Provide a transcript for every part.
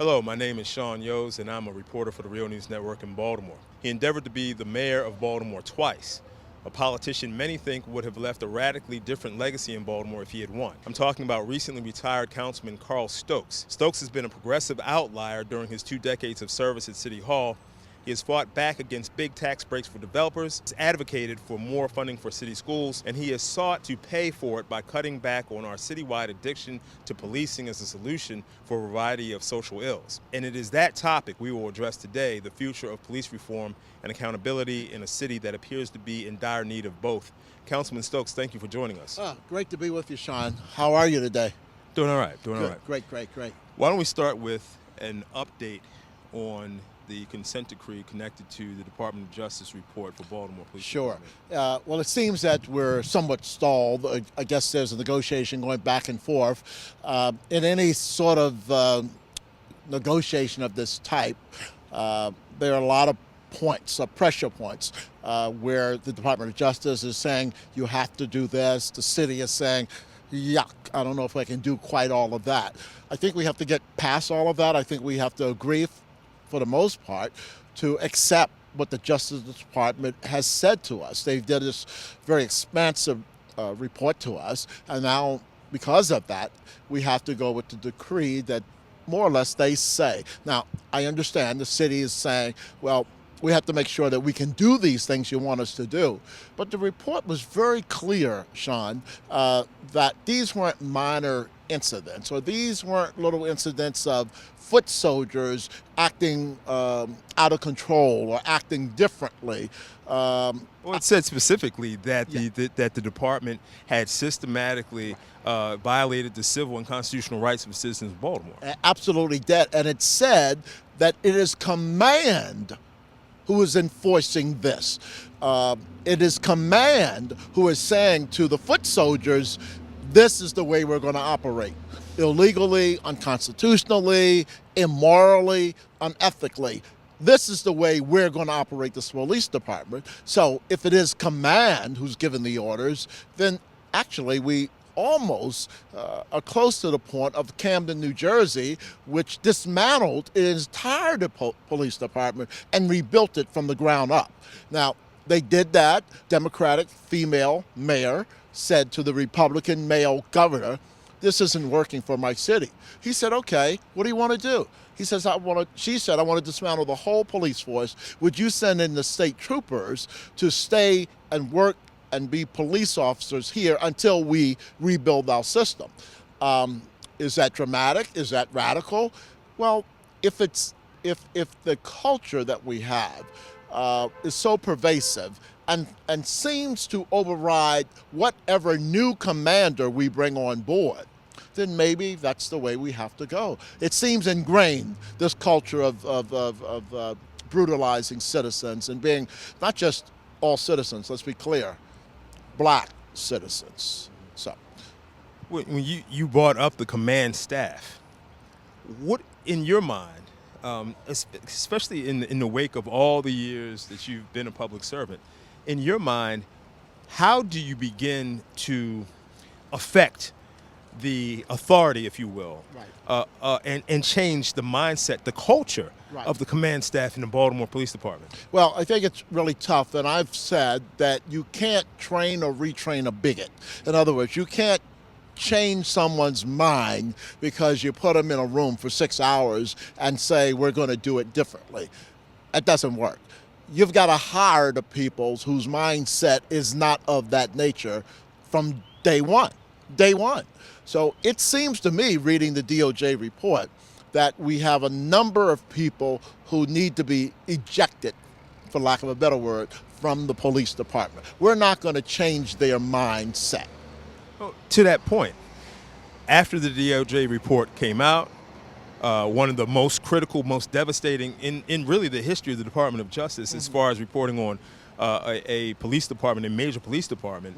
Hello, my name is Sean Yos, and I'm a reporter for the Real News Network in Baltimore. He endeavored to be the mayor of Baltimore twice, a politician many think would have left a radically different legacy in Baltimore if he had won. I'm talking about recently retired Councilman Stokes. Stokes has been a progressive outlier during his 2 decades of service at City Hall. He has fought back against big tax breaks for developers, has advocated for more funding for city schools, and he has sought to pay for it by cutting back on our citywide addiction to policing as a solution for a variety of social ills. And it is that topic we will address today, the future of police reform and accountability in a city that appears to be in dire need of both. Councilman Stokes, thank you for joining us. Great to be with you, Sean. How are you today? Doing all right, doing all right. Great. Why don't we start with an update on the consent decree connected to the Department of Justice report for Baltimore Police Sure. Department. Well, it seems that we're somewhat stalled. I guess there's a negotiation going back and forth. In any sort of negotiation of this type, there are a lot of points, pressure points, where the Department of Justice is saying, you have to do this. The city is saying, yuck, I don't know if I can do quite all of that. I think we have to get past all of that. I think we have to agree, for the most part, to accept what the Justice Department has said to us. They did this very expansive report to us, and now, because of that, we have to go with the decree that more or less they say. Now, I understand the city is saying, well, we have to make sure that we can do these things you want us to do. But the report was very clear, Sean, that these weren't minor incidents, or these weren't little incidents of foot soldiers acting out of control or acting differently. Well, it said specifically that that the department had systematically violated the civil and constitutional rights of citizens of Baltimore. Absolutely dead. And it said that it is command who is enforcing this. It is command who is saying to the foot soldiers, this is the way we're going to operate. Illegally, unconstitutionally, immorally, unethically. This is the way we're going to operate this police department. So if it is command who's given the orders, then actually we almost are close to the point of Camden, New Jersey, which dismantled its entire police department and rebuilt it from the ground up. Now, they did that. Democratic female mayor said to the Republican male governor, this isn't working for my city. He said, okay, what do you want to do? He says, she said, I want to dismantle the whole police force. Would you send in the state troopers to stay and work and be police officers here until we rebuild our system? Is that dramatic? Is that radical? Well, if the culture that we have is so pervasive and seems to override whatever new commander we bring on board, then maybe that's the way we have to go. It seems ingrained, this culture of brutalizing citizens and being not just all citizens, let's be clear, black citizens. So, when you brought up the command staff, what in your mind, especially in the wake of all the years that you've been a public servant, in your mind, how do you begin to affect the authority, if you will, right, and change the mindset, the culture right, of the command staff in the Baltimore Police Department? Well, I think it's really tough, and I've said that you can't train or retrain a bigot. In other words, you can't change someone's mind because you put them in a room for 6 hours and say, we're going to do it differently. That doesn't work. You've got to hire the people whose mindset is not of that nature from day one. So it seems to me, reading the DOJ report, that we have a number of people who need to be ejected, for lack of a better word, from the police department. We're not going to change their mindset. Well, to that point, after the DOJ report came out, one of the most critical, most devastating in really the history of the Department of Justice, as far as reporting on a police department, a major police department,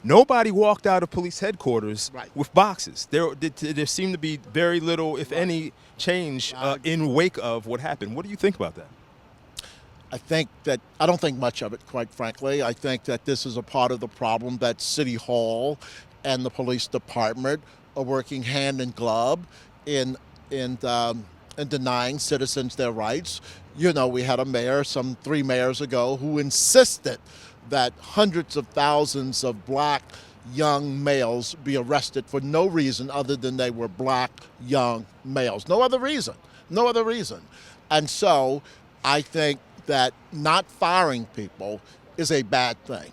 nobody walked out of police headquarters with boxes. There seemed to be very little, if any, change in wake of what happened. What do you think about that? I don't think much of it, quite frankly. I think that this is a part of the problem, that City Hall and the police department are working hand in glove in and denying citizens their rights. You know, we had a mayor some 3 mayors ago who insisted that hundreds of thousands of black young males be arrested for no reason other than they were black young males. No other reason. No other reason. And so I think that not firing people is a bad thing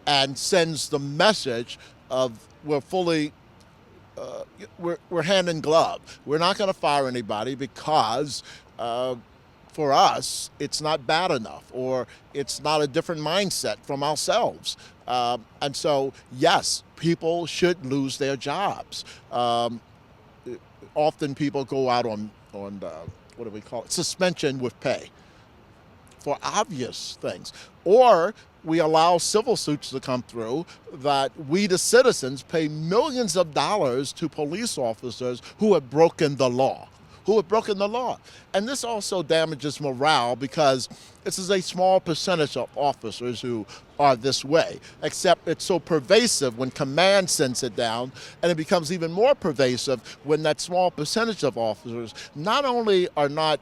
and sends the message of we're fully we're hand in glove. We're not going to fire anybody because for us, it's not bad enough, or it's not a different mindset from ourselves. And so, yes, people should lose their jobs. Often people go out on what do we call it, suspension with pay for obvious things. Or we allow civil suits to come through that we, the citizens, pay millions of dollars to police officers who have broken the law. And this also damages morale because this is a small percentage of officers who are this way, except it's so pervasive when command sends it down, and it becomes even more pervasive when that small percentage of officers not only are not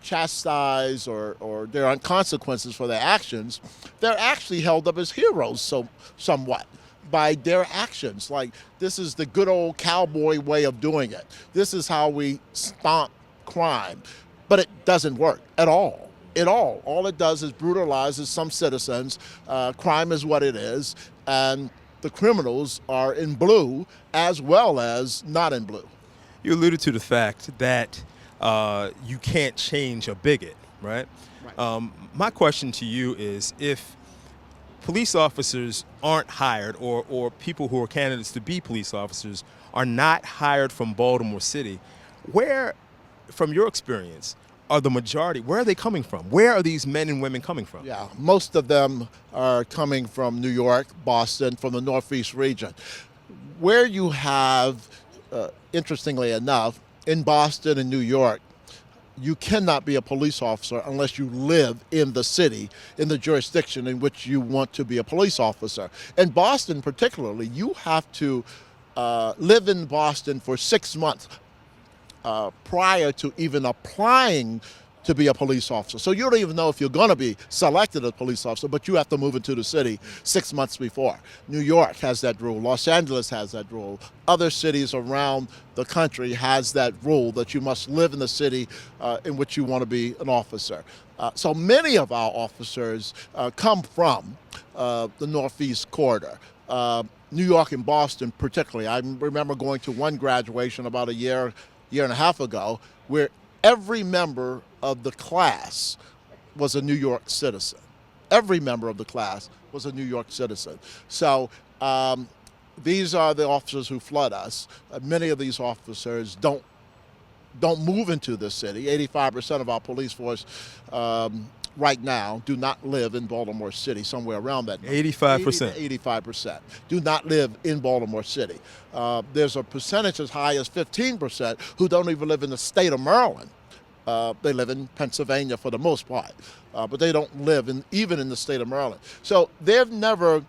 chastised or there aren't consequences for their actions, they're actually held up as heroes somewhat by their actions. Like, this is the good old cowboy way of doing it. This is how we stomp crime. But it doesn't work at all. All it does is brutalizes some citizens. Crime is what it is. And the criminals are in blue as well as not in blue. You alluded to the fact that you can't change a bigot, right? My question to you is, if police officers aren't hired, or people who are candidates to be police officers are not hired from Baltimore City, where, from your experience, are the majority, where are they coming from? Where are these men and women coming from? Yeah, most of them are coming from New York, Boston, from the Northeast region. Where you have, interestingly enough, in Boston and New York, you cannot be a police officer unless you live in the city, in the jurisdiction in which you want to be a police officer. In Boston particularly, you have to live in Boston for 6 months prior to even applying to be a police officer. So you don't even know if you're going to be selected as a police officer, but you have to move into the city 6 months before. New York has that rule. Los Angeles has that rule. Other cities around the country has that rule that you must live in the city in which you want to be an officer. So many of our officers come from the Northeast corridor. New York and Boston particularly. I remember going to one graduation about a year and a half ago where every member of the class was a New York citizen. Every member of the class was a New York citizen. So these are the officers who flood us. Many of these officers don't move into the city. 85% of our police force right now do not live in Baltimore City, somewhere around that number. 85%? 85% do not live in Baltimore City. There's a percentage as high as 15% who don't even live in the state of Maryland. They live in Pennsylvania for the most part, but they don't live even in the state of Maryland. So they've never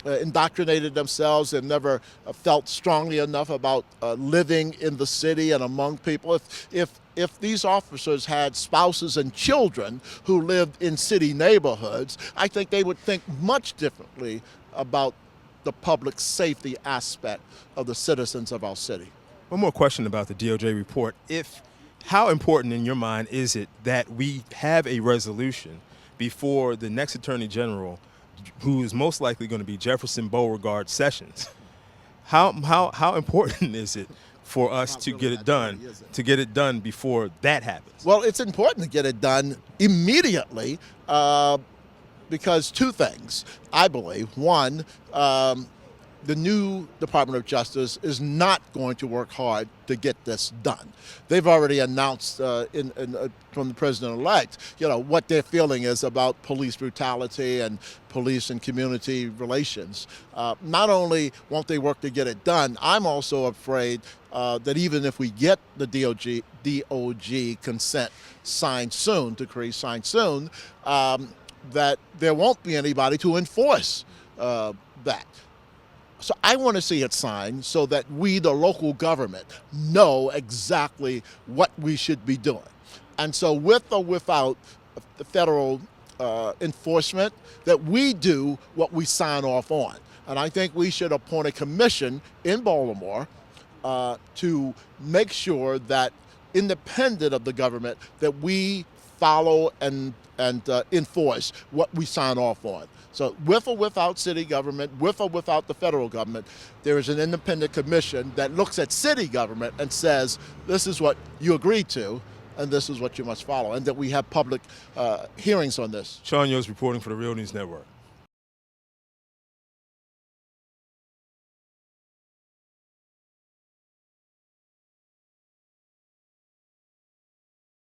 indoctrinated themselves. They've never felt strongly enough about living in the city and among people. If these officers had spouses and children who lived in city neighborhoods, I think they would think much differently about the public safety aspect of the citizens of our city. One more question about the DOJ report. How important in your mind is it that we have a resolution before the next Attorney General, who is most likely going to be Jefferson Beauregard Sessions? How important is it for us to get it done before that happens? Well, it's important to get it done immediately because two things, I believe. One, the new Department of Justice is not going to work hard to get this done. They've already announced from the president-elect, what their feeling is about police brutality and police and community relations. Not only won't they work to get it done, I'm also afraid that even if we get the DOJ consent decree signed soon, that there won't be anybody to enforce that. So I want to see it signed so that we, the local government, know exactly what we should be doing. And so with or without the federal enforcement, that we do what we sign off on. And I think we should appoint a commission in Baltimore to make sure that, independent of the government, that we follow and enforce what we sign off on. So with or without city government, with or without the federal government, there is an independent commission that looks at city government and says, this is what you agreed to, and this is what you must follow, and that we have public hearings on this. Sean Yost reporting for the Real News Network.